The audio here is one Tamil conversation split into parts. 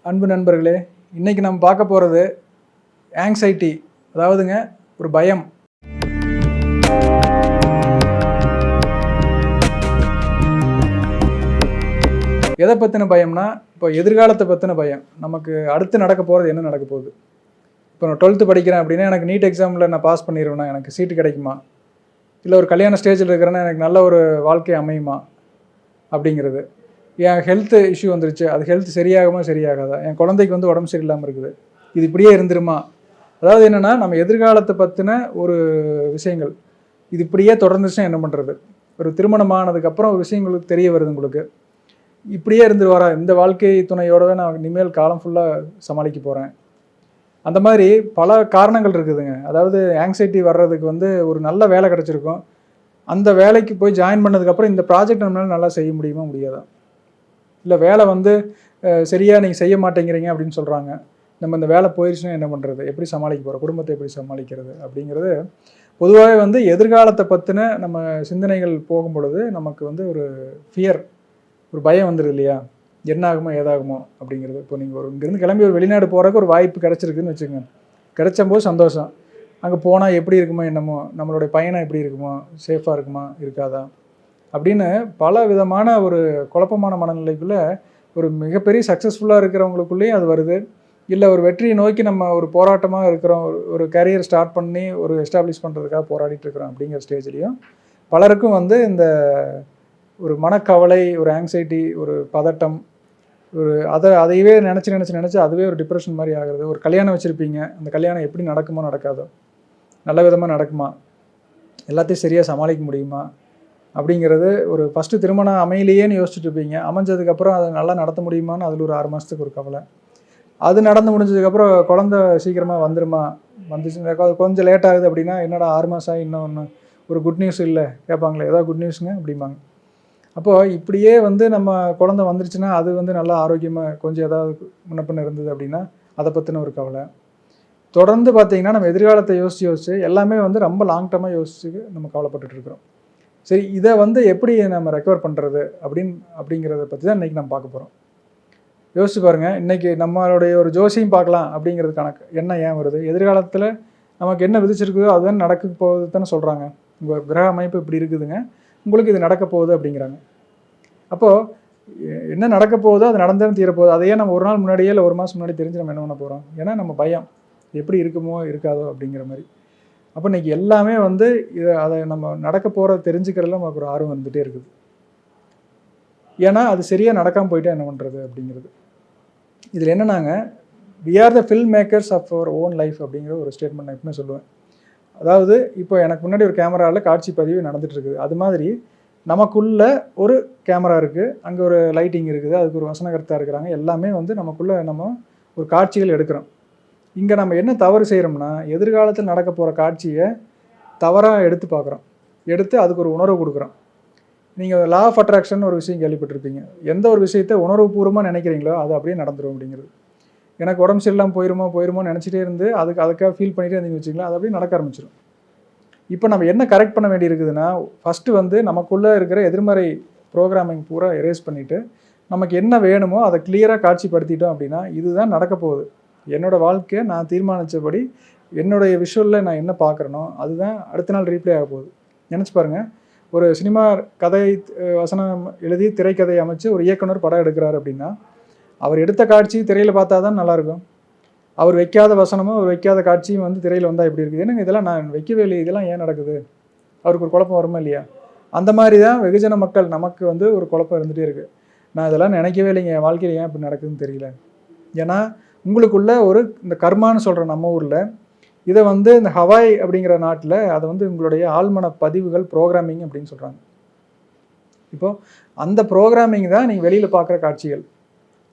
அன்பு நண்பர்களே, இன்றைக்கி நம்ம பார்க்க போகிறது ஆங்ஸைட்டி, அதாவதுங்க ஒரு பயம். எதை பற்றின பயம்னா, இப்போ எதிர்காலத்தை பற்றின பயம். நமக்கு அடுத்து நடக்க போகிறது என்ன நடக்க போகுது. இப்போ நான் 12th படிக்கிறேன் அப்படின்னா, எனக்கு நீட் எக்ஸாமில் நான் பாஸ் பண்ணிடுவேன்னா எனக்கு சீட்டு கிடைக்குமா, இல்லை ஒரு கல்யாண ஸ்டேஜில் இருக்கிறேன்னா எனக்கு நல்ல ஒரு வாழ்க்கை அமையுமா அப்படிங்கிறது. என் ஹெல்த்து இஷ்யூ வந்துருச்சு, அது ஹெல்த் சரியாகுமா சரியாகாதா, என் குழந்தைக்கு வந்து உடம்பு சரியில்லாமல் இருக்குது, இது இப்படியே இருந்துருமா. அதாவது என்னென்னா, நம்ம எதிர்காலத்தை பற்றின ஒரு விஷயங்கள் இது இப்படியே தொடர்ந்துச்சுன்னா என்ன பண்ணுறது. ஒரு திருமணமானதுக்கப்புறம் ஒரு விஷயங்களுக்கு தெரிய வருது உங்களுக்கு, இப்படியே இருந்துருவாரா, இந்த வாழ்க்கை துணையோடவே நான் இனிமேல் காலம் ஃபுல்லாக சமாளிக்க போகிறேன். அந்த மாதிரி பல காரணங்கள் இருக்குதுங்க. அதாவது ஆங்ஸைட்டி வர்றதுக்கு வந்து ஒரு நல்ல வேலை கிடச்சிருக்கும், அந்த வேலைக்கு போய் ஜாயின் பண்ணதுக்கப்புறம் இந்த ப்ராஜெக்ட் நம்மளால நல்லா செய்ய முடியுமா முடியாதா, இல்லை வேலை வந்து சரியாக நீங்கள் செய்ய மாட்டேங்கிறீங்க அப்படின்னு சொல்கிறாங்க, நம்ம இந்த வேலை போயிடுச்சுன்னா என்ன பண்ணுறது, எப்படி சமாளிக்க போகிறோம், குடும்பத்தை எப்படி சமாளிக்கிறது அப்படிங்கிறது. பொதுவாகவே வந்து எதிர்காலத்தை பற்றின நம்ம சிந்தனைகள் போகும் பொழுது நமக்கு வந்து ஒரு ஃபியர், ஒரு பயம் வந்துடுது இல்லையா, என்ன ஆகுமோ ஏதாகுமோ அப்படிங்கிறது. இப்போ நீங்கள் ஒரு இங்கேருந்து கிளம்பி ஒரு வெளிநாடு போகிறதுக்கு ஒரு வாய்ப்பு கிடச்சிருக்குன்னு வச்சுக்கோங்க, கிடைச்சம்போது சந்தோஷம், அங்கே போனால் எப்படி இருக்குமோ என்னமோ, நம்மளுடைய பயணம் எப்படி இருக்குமோ, சேஃபாக இருக்குமா இருக்காதா அப்படின்னு பல விதமான ஒரு குழப்பமான மனநிலைக்குள்ளே ஒரு மிகப்பெரிய சக்ஸஸ்ஃபுல்லாக இருக்கிறவங்களுக்குள்ளேயும் அது வருது. இல்லை ஒரு வெற்றியை நோக்கி நம்ம ஒரு போராட்டமாக இருக்கிறோம், ஒரு கேரியர் ஸ்டார்ட் பண்ணி ஒரு எஸ்டாப்ளிஷ் பண்ணுறதுக்காக போராடிட்டு இருக்கிறோம் அப்படிங்கிற ஸ்டேஜ்லேயும் பலருக்கும் வந்து இந்த ஒரு மனக்கவலை, ஒரு ஆங்ஸைட்டி, ஒரு பதட்டம், ஒரு அதையவே நினச்சி அதுவே ஒரு டிப்ரெஷன் மாதிரி ஆகிறது. ஒரு கல்யாணம் வச்சுருப்பீங்க, அந்த கல்யாணம் எப்படி நடக்குமோ நடக்காதோ, நல்ல விதமாக நடக்குமா, எல்லாத்தையும் சரியாக சமாளிக்க முடியுமா அப்படிங்கிறது. ஒரு ஃபஸ்ட்டு திருமணம் அமையிலேயேன்னு யோசிச்சுட்டு இருப்பீங்க, அமைஞ்சதுக்கப்புறம் அதை நல்லா நடத்த முடியுமான்னு அதில் ஒரு 6 மாதத்துக்கு ஒரு கவலை. அது நடந்து முடிஞ்சதுக்கப்புறம் குழந்தை சீக்கிரமாக வந்துடுமா, வந்துச்சு கொஞ்சம் லேட் ஆகுது அப்படின்னா, என்னடா 6 மாதம் ஆகி இன்னும் ஒன்று ஒரு குட் நியூஸ் இல்லை கேட்பாங்களே, ஏதாவது குட் நியூஸுங்க அப்படிம்பாங்க. அப்போது இப்படியே வந்து நம்ம குழந்தை வந்துருச்சுன்னா அது வந்து நல்லா ஆரோக்கியமாக கொஞ்சம் ஏதாவது முன்னப்பின்ன இருந்தது அப்படின்னா அதை பற்றின ஒரு கவலை. தொடர்ந்து பார்த்திங்கன்னா நம்ம எதிர்காலத்தை யோசித்து எல்லாமே வந்து ரொம்ப லாங் டர்மாக யோசித்து நம்ம கவலைப்பட்டுருக்குறோம். சரி, இதை வந்து எப்படி நம்ம ரெக்கவர் பண்ணுறது அப்படிங்கிறத பற்றி தான் இன்றைக்கி நம்ம பார்க்க போகிறோம். யோசிச்சு பாருங்கள், இன்றைக்கி நம்மளுடைய ஒரு ஜோசியம் பார்க்கலாம் அப்படிங்கிறது கணக்கு என்ன ஏன் வருது, எதிர்காலத்தில் நமக்கு என்ன விதிச்சிருக்குதோ அதுதான் நடக்க போகுது தானே சொல்கிறாங்க. உங்கள் கிரக அமைப்பு இப்படி இருக்குதுங்க, உங்களுக்கு இது நடக்க போகுது அப்படிங்கிறாங்க. அப்போது என்ன நடக்க போகுதோ அது நடந்தாலும் தீரப்போகுது. அதையே நம்ம ஒரு நாள் முன்னாடியே இல்லை ஒரு மாதம் முன்னாடி தெரிஞ்சு நம்ம என்ன பண்ண போகிறோம், ஏன்னா நம்ம பயம் எப்படி இருக்குமோ இருக்காதோ அப்படிங்கிற மாதிரி. அப்போ இன்றைக்கி எல்லாமே வந்து அதை நம்ம நடக்க போகிறத தெரிஞ்சுக்கிறதுல நமக்கு ஒரு ஆர்வம் வந்துகிட்டே இருக்குது. ஏன்னா அது சரியாக நடக்காமல் போயிட்டா என்ன பண்ணுறது அப்படிங்கிறது. இதில் என்னன்னாங்க, we are the film makers of our own life அப்படிங்கிற ஒரு ஸ்டேட்மெண்ட் நான் எப்பவுமே சொல்லுவேன். அதாவது இப்போ எனக்கு முன்னாடி ஒரு கேமராவில் காட்சி பதிவு நடந்துகிட்ருக்குது, அது மாதிரி நமக்குள்ள ஒரு கேமரா இருக்குது, அங்கே ஒரு லைட்டிங் இருக்குது, அதுக்கு ஒரு வசனகர்த்தா இருக்கிறாங்க, எல்லாமே வந்து நமக்குள்ளே நம்ம ஒரு காட்சிகள் எடுக்கிறோம். இங்கே நம்ம என்ன தவறு செய்கிறோம்னா, எதிர்காலத்தில் நடக்க போகிற காட்சியை தவறாக எடுத்து பார்க்குறோம், எடுத்து அதுக்கு ஒரு உணர்வு கொடுக்குறோம். நீங்கள் லா ஆஃப் அட்ராக்ஷன் ஒரு விஷயம் கேள்விப்பட்டிருப்பீங்க. எந்த ஒரு விஷயத்தை உணர்வுபூர்வமாக நினைக்கிறீங்களோ அது அப்படியே நடந்துடும் அப்படிங்கிறது. எனக்கு உடம்பு சரியில்லாமல் போயிருமோன்னு நினச்சிட்டே இருந்து அதுக்காக ஃபீல் பண்ணிகிட்டே இருந்தீங்கன்னு வச்சுக்கலாம், அது அப்படியே நடக்க ஆரம்பிச்சிடும். இப்போ நம்ம என்ன கரெக்ட் பண்ண வேண்டி இருக்குதுன்னா, ஃபஸ்ட்டு வந்து நமக்குள்ளே இருக்கிற எதிர்மறை ப்ரோக்ராமிங் பூரா எரேஸ் பண்ணிவிட்டு நமக்கு என்ன வேணுமோ அதை கிளியராக காட்சிப்படுத்திட்டோம் அப்படின்னா, இதுதான் நடக்க போகுது, என்னோடய வாழ்க்கையை நான் தீர்மானித்தபடி என்னுடைய விஷுவலில் நான் என்ன பார்க்குறேனோ அதுதான் அடுத்த நாள் ரீப்ளே ஆக போகுது. நினச்சி பாருங்கள், ஒரு சினிமா கதை வசனம் எழுதி திரைக்கதை அமைச்சு ஒரு இயக்குனர் படம் எடுக்கிறார் அப்படின்னா, அவர் எடுத்த காட்சி திரையில் பார்த்தா தான் நல்லாயிருக்கும். அவர் வைக்காத வசனமும் அவர் வைக்காத காட்சியும் வந்து திரையில் வந்தால் எப்படி இருக்குது, என்னங்க இதெல்லாம் நான் வைக்கவே இல்லை, இதெல்லாம் ஏன் நடக்குது, அவருக்கு ஒரு குழப்பம் வருமா இல்லையா. அந்த மாதிரி தான் வெகுஜன மக்கள் நமக்கு வந்து ஒரு குழப்பம் இருந்துகிட்டே இருக்குது. நான் இதெல்லாம் நினைக்கவே இல்லைங்க, என் வாழ்க்கையில் ஏன் இப்படி நடக்குதுன்னு தெரியல. ஏன்னா உங்களுக்குள்ள ஒரு இந்த கர்மான்னு சொல்கிற நம்ம ஊரில் இதை வந்து இந்த ஹவாய் அப்படிங்கிற நாட்டில் அதை வந்து உங்களுடைய ஆழ்மன பதிவுகள் ப்ரோக்ராமிங் அப்படின்னு சொல்கிறாங்க. இப்போது அந்த ப்ரோக்ராமிங் தான் நீங்கள் வெளியில் பார்க்குற காட்சிகள்.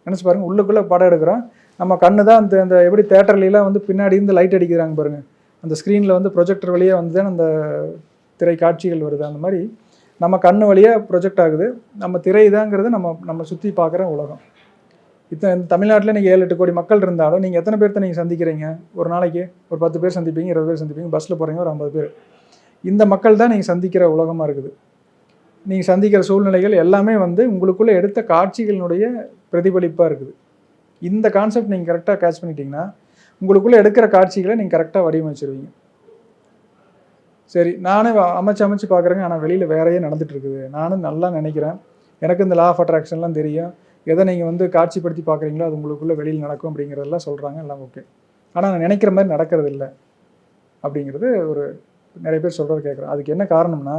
நினச்சி பாருங்கள், உள்ளுக்குள்ளே படம் எடுக்கிறோம், நம்ம கண்ணு தான் அந்த எப்படி தேட்டர்லாம் வந்து பின்னாடி இருந்து லைட் அடிக்கிறாங்க பாருங்கள், அந்த ஸ்க்ரீனில் வந்து ப்ரொஜெக்டர் வழியாக வந்து தான் அந்த திரை காட்சிகள் வருது. அந்த மாதிரி நம்ம கண்ணு வழியாக ப்ரொஜெக்ட் ஆகுது, நம்ம திரை தாங்கிறது நம்ம சுற்றி பார்க்குற உலகம். தமிழ்நாட்டில் நீங்கள் 7-8 கோடி மக்கள் இருந்தாலும் நீங்கள் எத்தனை பேர்த்த நீங்கள் சந்திக்கிறீங்க ஒரு நாளைக்கு? ஒரு 10 பேர் சந்திப்பீங்க, 20 பேர் சந்திப்பீங்க, பஸ்ஸில் போகிறீங்க ஒரு 50 பேர். இந்த மக்கள் தான் நீங்கள் சந்திக்கிற உலகமாக இருக்குது. நீங்கள் சந்திக்கிற சூழ்நிலைகள் எல்லாமே வந்து உங்களுக்குள்ளே எடுத்த காட்சிகளினுடைய பிரதிபலிப்பாக இருக்குது. இந்த கான்செப்ட் நீங்கள் கரெக்டாக கேட்ச் பண்ணிட்டீங்கன்னா உங்களுக்குள்ளே எடுக்கிற காட்சிகளை நீங்கள் கரெக்டாக வடிவமைச்சிருவீங்க. சரி, நானும் அமைச்சு பார்க்குறேங்க, ஆனால் வெளியில் வேறையே நடந்துட்டு இருக்குது. நானும் நல்லா நினைக்கிறேன், எனக்கு இந்த லா ஆஃப் அட்ராக்ஷன்லாம் தெரியும், எதை நீங்கள் வந்து காட்சிப்படுத்தி பார்க்குறீங்களோ அது உங்களுக்குள்ளே வெளியில் நடக்கும் அப்படிங்கிறதெல்லாம் சொல்கிறாங்க, எல்லாம் ஓகே. ஆனால் நான் நினைக்கிற மாதிரி நடக்கிறது இல்லை அப்படிங்கிறது ஒரு நிறைய பேர் சொல்கிறது கேட்குறோம். அதுக்கு என்ன காரணம்னா,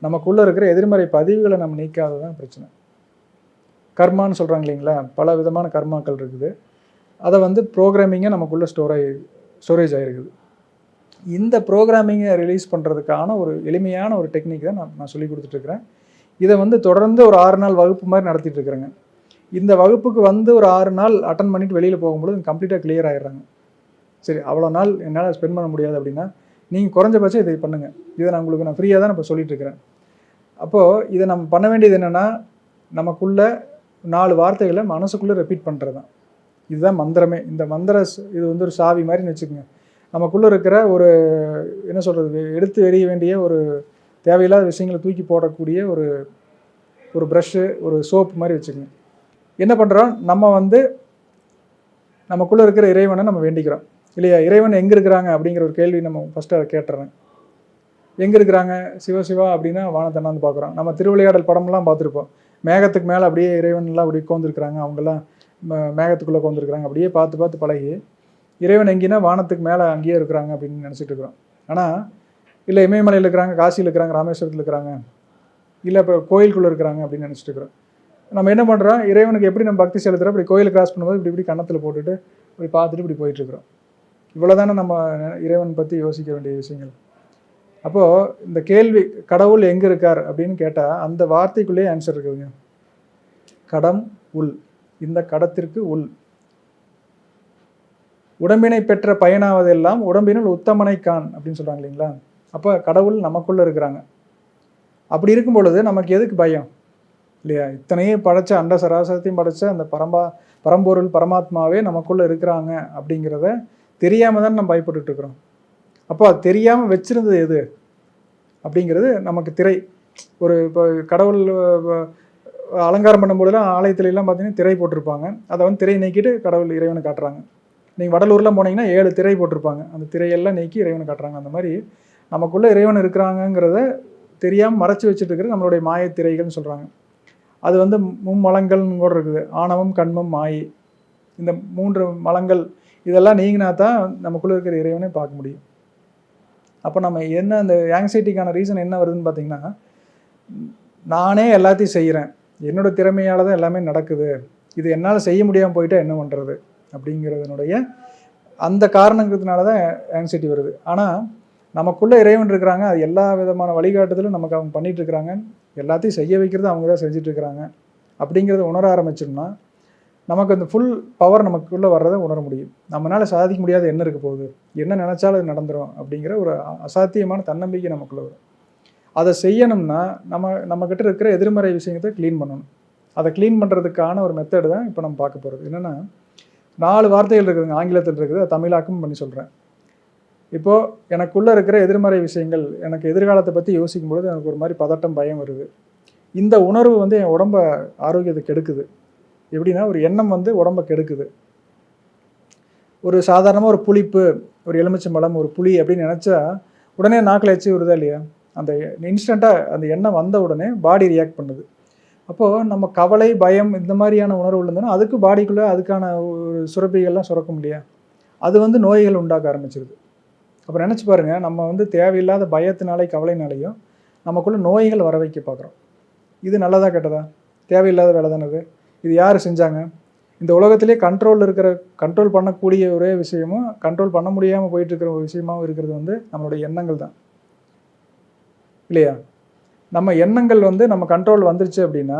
நமக்குள்ளே இருக்கிற எதிர்மறை பதிவுகளை நம்ம நீக்காதது தான் பிரச்சனை. கர்மான்னு சொல்கிறாங்க இல்லைங்களா, பல விதமான கர்மாக்கள் இருக்குது. அதை வந்து ப்ரோக்ராமிங்கை நமக்குள்ளே ஸ்டோரேஜ் ஆகிருக்குது. இந்த ப்ரோக்ராமிங்கை ரிலீஸ் பண்ணுறதுக்கான ஒரு எளிமையான ஒரு டெக்னிக் தான் நான் சொல்லி கொடுத்துட்ருக்குறேன். இதை வந்து தொடர்ந்து ஒரு 6 நாள் வகுப்பு மாதிரி நடத்திட்டு இருக்கிறேங்க. இந்த வகுப்புக்கு வந்து ஒரு 6 நாள் அட்டன் பண்ணிவிட்டு வெளியில் போகும்போது கம்ப்ளீட்டாக கிளியர் ஆகிடுறாங்க. சரி, அவ்வளோ நாள் என்னால் ஸ்பெண்ட் பண்ண முடியாது அப்படின்னா நீங்கள் குறைஞ்சபட்சம் இதை பண்ணுங்கள். இதை நான் ஃப்ரீயாக தான் இப்போ சொல்லிட்டுருக்கிறேன். அப்போது இதை நம்ம பண்ண வேண்டியது என்னென்னா, நமக்குள்ளே 4 வார்த்தைகளை மனசுக்குள்ளே ரிப்பீட் பண்ணுறது தான். இதுதான் மந்திரமே. இந்த இது வந்து ஒரு சாவி மாதிரின்னு வச்சுக்கோங்க. நமக்குள்ளே இருக்கிற ஒரு என்ன சொல்கிறது, எடுத்து எறிய வேண்டிய ஒரு தேவையில்லாத விஷயங்களை தூக்கி போடக்கூடிய ஒரு ப்ரஷ்ஷு, ஒரு சோப்பு மாதிரி வச்சுக்கோங்க. என்ன பண்ணுறோம், நம்ம வந்து நமக்குள்ளே இருக்கிற இறைவனை நம்ம வேண்டிக்கிறோம் இல்லையா? இறைவன் எங்கே இருக்கிறாங்க அப்படிங்கிற ஒரு கேள்வி நம்ம ஃபஸ்ட்டு அதை கேட்டுறேன். எங்கே இருக்கிறாங்க? சிவா அப்படின்னா வானத்தண்ணாந்து பார்க்குறோம். நம்ம திருவிளையாடல் படம்லாம் பார்த்துருப்போம். மேகத்துக்கு மேலே அப்படியே இறைவன்லாம் அப்படியே உட்காந்துருக்குறாங்க, அவங்கெல்லாம் மேகத்துக்குள்ளே உட்காந்துருக்குறாங்க. அப்படியே பார்த்து பழகி இறைவன் எங்கேன்னா வானத்துக்கு மேலே அங்கேயே இருக்கிறாங்க அப்படின்னு நினச்சிட்டு இருக்கிறோம். ஆனால் இல்லை, இமயமலையில் இருக்கிறாங்க, காசியில் இருக்கிறாங்க, ராமேஸ்வரத்தில் இருக்கிறாங்க, இல்லை இப்போ கோயிலுக்குள்ளே இருக்கிறாங்க அப்படின்னு நினச்சிட்டு இருக்கிறோம். நம்ம என்ன பண்ணுறோம், இறைவனுக்கு எப்படி நம்ம பக்தி செலுத்துகிறோம், இப்படி கோயிலை கிராஸ் பண்ணும்போது இப்படி கன்னத்தில் போட்டுட்டு இப்படி பார்த்துட்டு இப்படி போயிட்டுருக்குறோம். இவ்வளோ தானே நம்ம இறைவன் பற்றி யோசிக்க வேண்டிய விஷயங்கள். அப்போது இந்த கேள்வி கடவுள் எங்கே இருக்கார் அப்படின்னு கேட்டால் அந்த வார்த்தைக்குள்ளேயே ஆன்சர் இருக்குதுங்க. கடம் உள், இந்த கடத்திற்கு உள். உடம்பினை பெற்ற பயனாவதெல்லாம் உடம்பினுள் உத்தமனை கான் அப்படின்னு சொல்கிறாங்க இல்லைங்களா? அப்போ கடவுள் நமக்குள்ளே இருக்கிறாங்க. அப்படி இருக்கும் பொழுது நமக்கு எதுக்கு பயம் இல்லையா? இத்தனையும் படைச்ச அண்ட சராசரத்தையும் படைச்ச அந்த பரம்பொருள் பரமாத்மாவே நமக்குள்ளே இருக்கிறாங்க அப்படிங்கிறத தெரியாமல் தான் நம்ம பயப்பட்டுட்டு இருக்கிறோம். அப்போ அது தெரியாமல் வச்சுருந்தது எது அப்படிங்கிறது நமக்கு திரை. இப்போ கடவுள் அலங்காரம் பண்ணும்போதெல்லாம் ஆலயத்துலலாம் பார்த்தீங்கன்னா திரை போட்டிருப்பாங்க. அதை வந்து திரை நீக்கிட்டு கடவுள் இறைவனை காட்டுறாங்க. நீங்கள் வடலூர்லாம் போனீங்கன்னா 7 திரை போட்டிருப்பாங்க. அந்த திரையெல்லாம் நீக்கி இறைவனை காட்டுறாங்க. அந்த மாதிரி நமக்குள்ளே இறைவன் இருக்கிறாங்கங்கிறத தெரியாமல் மறைச்சி வச்சுட்டு இருக்கிற நம்மளுடைய மாயத்திரைகள்னு சொல்கிறாங்க. அது வந்து மும்மலங்கள்னு கூட இருக்குது. ஆணவம், கண்மம், மாயை, இந்த 3 மலங்கள் இதெல்லாம் நீங்கினா தான் நமக்குள்ளே இருக்கிற இறைவனை பார்க்க முடியும். அப்போ நம்ம என்ன அந்த ஆங்ஸைட்டிக்கான ரீசன் என்ன வருதுன்னு பார்த்தீங்கன்னா, நானே எல்லாத்தையும் செய்கிறேன், என்னோடய திறமையால் தான் எல்லாமே நடக்குது, இது என்னால் செய்ய முடியாமல் போயிட்டால் என்ன பண்ணுறது அப்படிங்கிறதுனுடைய அந்த காரணங்கிறதுனால தான் ஆங்ஸைட்டி வருது. ஆனால் நமக்குள்ளே இறைவன் இருக்கிறாங்க, அது எல்லா விதமான வழிகாட்டுதலும் நமக்கு அவங்க பண்ணிகிட்ருக்குறாங்க, எல்லாத்தையும் செய்ய வைக்கிறது அவங்க தான் செஞ்சிட்ருக்கிறாங்க அப்படிங்கிறத உணர ஆரம்பிச்சோம்னா நமக்கு அந்த ஃபுல் பவர் நமக்குள்ளே வர்றதை உணர முடியும். நம்மளால் சாதிக்க முடியாத என்ன இருக்க போகுது, என்ன நினச்சாலும் அது நடந்துடும் அப்படிங்கிற ஒரு அசாத்தியமான தன்னம்பிக்கை நமக்குள்ளே வரும். அதை செய்யணும்னா நம்மக்கிட்ட இருக்கிற எதிர்மறை விஷயத்தை க்ளீன் பண்ணணும். அதை க்ளீன் பண்ணுறதுக்கான ஒரு மெத்தடு தான் இப்போ நம்ம பார்க்க போகிறது. என்னென்னா 4 வார்த்தைகள் இருக்குதுங்க, ஆங்கிலத்தில் இருக்குது, அதை தமிழாக்கம் பண்ணி சொல்கிறேன். இப்போது எனக்குள்ளே இருக்கிற எதிர்மறை விஷயங்கள், எனக்கு எதிர்காலத்தை பற்றி யோசிக்கும்பொழுது எனக்கு ஒரு மாதிரி பதட்டம், பயம் வருது. இந்த உணர்வு வந்து என் உடம்பை ஆரோக்கியத்தை கெடுக்குது. எப்படின்னா, ஒரு எண்ணம் வந்து உடம்பை கெடுக்குது. ஒரு சாதாரணமாக ஒரு புளிப்பு, ஒரு எலுமிச்சம்பழம், ஒரு புளி அப்படின்னு நினச்சா உடனே நாக்கில் எச்சி வருதா இல்லையா? அந்த இன்ஸ்டண்ட்டாக அந்த எண்ணம் வந்த உடனே பாடி ரியாக்ட் பண்ணுது. அப்போது நம்ம கவலை, பயம் இந்த மாதிரியான உணர்வு இருந்தோன்னா அதுக்கு பாடிக்குள்ளே அதுக்கான ஒரு சுரப்பிகள்லாம் சுரக்கும் இல்லையா? அது வந்து நோய்கள் உண்டாக்க ஆரம்பிச்சிருது. அப்போ நினச்சி பாருங்கள், நம்ம வந்து தேவையில்லாத பயத்தினாலே கவலைனாலையும் நமக்குள்ளே நோய்கள் வர வைக்க பார்க்குறோம். இது நல்லதா கெட்டதா? தேவையில்லாத வேலை தானே இது. இது யார் செஞ்சாங்க? இந்த உலகத்திலே கண்ட்ரோல் பண்ணக்கூடிய ஒரே விஷயமும் கண்ட்ரோல் பண்ண முடியாமல் போயிட்டுருக்கிற ஒரு விஷயமாகவும் இருக்கிறது வந்து நம்மளுடைய எண்ணங்கள் தான் இல்லையா? நம்ம எண்ணங்கள் வந்து நம்ம கண்ட்ரோல் வந்துருச்சு அப்படின்னா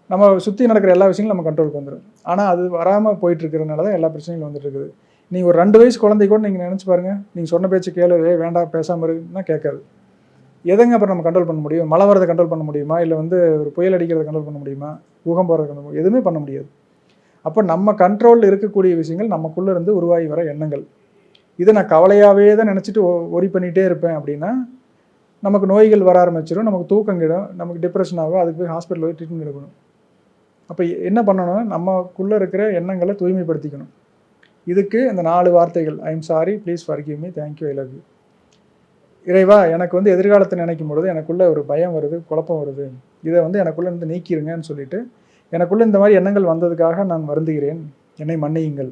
நம்ம சுற்றி நடக்கிற எல்லா விஷயங்களும் நம்ம கண்ட்ரோலுக்கு வந்துடும். ஆனால் அது வராமல் போயிட்டுருக்கிறதுனால தான் எல்லா பிரச்சனைகளும் வந்துட்டு இருக்குது. நீங்கள் ஒரு 2 வயசு குழந்தை கூட நீங்கள் நினச்சி பாருங்கள், நீங்கள் சொன்ன பேச்சு கேளு, வேண்டாம் பேசாமல் இருக்குன்னா கேட்காது. எதுங்க அப்புறம் நம்ம கண்ட்ரோல் பண்ண முடியும்? மழை வரதை கண்ட்ரோல் பண்ண முடியுமா? இல்லை வந்து ஒரு புயல் அடிக்கிறத கண்ட்ரோல் பண்ண முடியுமா? பூகம்பம் வரதை கண்ட்ரோல் எதுவுமே பண்ண முடியாது. அப்போ நம்ம கண்ட்ரோலில் இருக்கக்கூடிய விஷயங்கள் நமக்குள்ளே இருந்து உருவாகி வர எண்ணங்கள். இதை நான் கவலையாகவே தான் நினச்சிட்டு ஒரி பண்ணிகிட்டே இருப்பேன் அப்படின்னா நமக்கு நோய்கள் வர ஆரம்பிச்சிடும், நமக்கு தூக்கம் கெடும், நமக்கு டிப்ரெஷன் ஆகும், அதுக்கு போய் ஹாஸ்பிட்டல் போய் ட்ரீட்மெண்ட் எடுக்கணும். அப்போ என்ன பண்ணணும்னா நமக்குள்ளே இருக்கிற எண்ணங்களை தூய்மைப்படுத்திக்கணும். இதுக்கு இந்த 4 வார்த்தைகள், I am sorry, please forgive me, thank you, I love you. இறைவா, எனக்கு வந்து எதிர்காலத்தை நினைக்கும் பொழுது எனக்குள்ளே ஒரு பயம் வருது, குழப்பம் வருது, இதை வந்து எனக்குள்ளே இருந்து நீக்கிருங்கன்னு சொல்லிட்டு, எனக்குள்ளே இந்த மாதிரி எண்ணங்கள் வந்ததுக்காக நான் வருந்துகிறேன், என்னை மன்னியுங்கள்.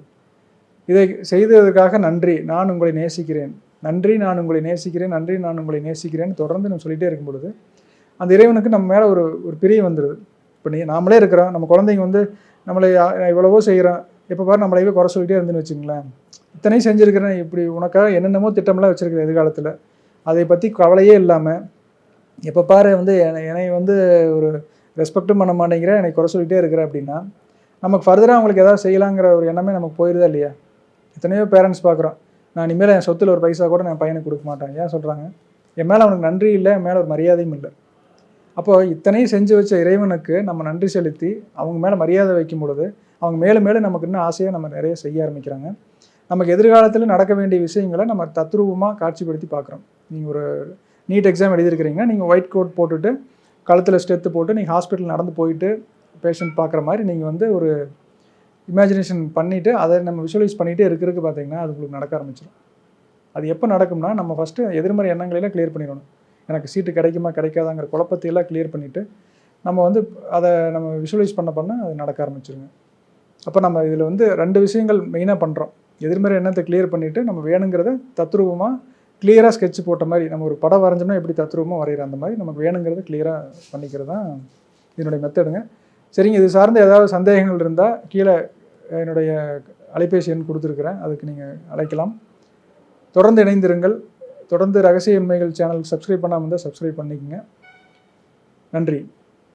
இதை செய்ததற்காக நன்றி, நான் உங்களை நேசிக்கிறேன், நன்றி, நான் உங்களை நேசிக்கிறேன், நன்றி, நான் உங்களை நேசிக்கிறேன்னு தொடர்ந்து நம்ம சொல்லிகிட்டே இருக்கும் பொழுது அந்த இறைவனுக்கு நம்ம மேலே ஒரு பிரியம் வந்துடுது. இப்போ நாமளே இருக்கிறோம், நம்ம குழந்தைங்க வந்து நம்மளை எவ்வளவோ செய்கிறோம், எப்போ பாரு நம்மளையே குறை சொல்லிகிட்டே இருந்துன்னு வச்சுங்களேன். இத்தனையும் செஞ்சுருக்கிறேன், இப்படி உனக்காக என்னென்னமோ திட்டமெல்லாம் வச்சுருக்கிறேன் எதிர்காலத்தில், அதை பற்றி கவலையே இல்லாமல் எப்போ பாரு வந்து என்னை வந்து ஒரு ரெஸ்பெக்டும் பண்ண மாட்டேங்கிற, என்னை குறை சொல்லிகிட்டே இருக்கிற அப்படின்னா நமக்கு ஃபர்தராக அவங்களுக்கு எதாவது செய்யலாங்கிற ஒரு எண்ணமே நமக்கு போயிடுதா இல்லையா? எத்தனையோ பேரண்ட்ஸ் பார்க்குறோம், நான் இனிமேல் என் சொத்தில் ஒரு பைசா கூட நான் பையனுக்கு கொடுக்க மாட்டேன். ஏன் சொல்கிறாங்க? என் மேலே அவனுக்கு நன்றி இல்லை, என் மேலே ஒரு மரியாதையும் இல்லை. அப்போது இத்தனையும் செஞ்சு வச்ச இறைவனுக்கு நம்ம நன்றி செலுத்தி அவங்க மேலே மரியாதை வைக்கும் பொழுது அவங்க மேலும் மேலும் நமக்கு இன்னும் ஆசையாக நம்ம நிறைய செய்ய ஆரம்பிக்கிறாங்க. நமக்கு எதிர்காலத்தில் நடக்க வேண்டிய விஷயங்களை நம்ம தத்ரூபமாக காட்சிப்படுத்தி பார்க்குறோம். நீங்கள் ஒரு நீட் எக்ஸாம் எழுதியிருக்கிறீங்கன்னா நீங்கள் ஒயிட் கோட் போட்டுட்டு கழுத்தில் ஸ்டெத்து போட்டு நீங்கள் ஹாஸ்பிட்டல் நடந்து போயிட்டு பேஷண்ட் பார்க்குற மாதிரி நீங்கள் வந்து ஒரு இமேஜினேஷன் பண்ணிவிட்டு அதை நம்ம விஷுவலைஸ் பண்ணிகிட்டே இருக்கிறதுக்கு பார்த்தீங்கன்னா அது உங்களுக்கு நடக்க ஆரம்பிச்சிடும். அது எப்போ நடக்கும்னா நம்ம ஃபஸ்ட்டு எதிர்மறை எண்ணங்களெல்லாம் கிளியர் பண்ணிடணும். எனக்கு சீட்டு கிடைக்குமா கிடைக்காதாங்கிற குழப்பத்தையெல்லாம் கிளியர் பண்ணிவிட்டு நம்ம வந்து அதை நம்ம விஷுவலைஸ் பண்ண அது நடக்க ஆரம்பிச்சிருங்க. அப்போ நம்ம இதில் வந்து 2 விஷயங்கள் மெயினாக பண்ணுறோம். எதிர்மறை எண்ணத்தை கிளியர் பண்ணிவிட்டு நம்ம வேணுங்கிறத தத்ரூபமாக கிளியராக ஸ்கெட்ச் போட்ட மாதிரி, நம்ம ஒரு படம் வரைஞ்சோம்னா எப்படி தத்ரூபமாக வரைகிற அந்த மாதிரி நமக்கு வேணுங்கிறத கிளியராக பண்ணிக்கிறது தான் இதனுடைய மெத்தடுங்க. சரிங்க, இது சார்ந்த ஏதாவது சந்தேகங்கள் இருந்தால் கீழே என்னுடைய அலைபேசி எண் கொடுத்துருக்குறேன், அதுக்கு நீங்கள் அழைக்கலாம். தொடர்ந்து இணைந்திருங்கள். தொடர்ந்து ரகசிய உண்மைகள் சேனல் சப்ஸ்கிரைப் பண்ணாமல் இருந்தால் சப்ஸ்கிரைப் பண்ணிக்கங்க. நன்றி.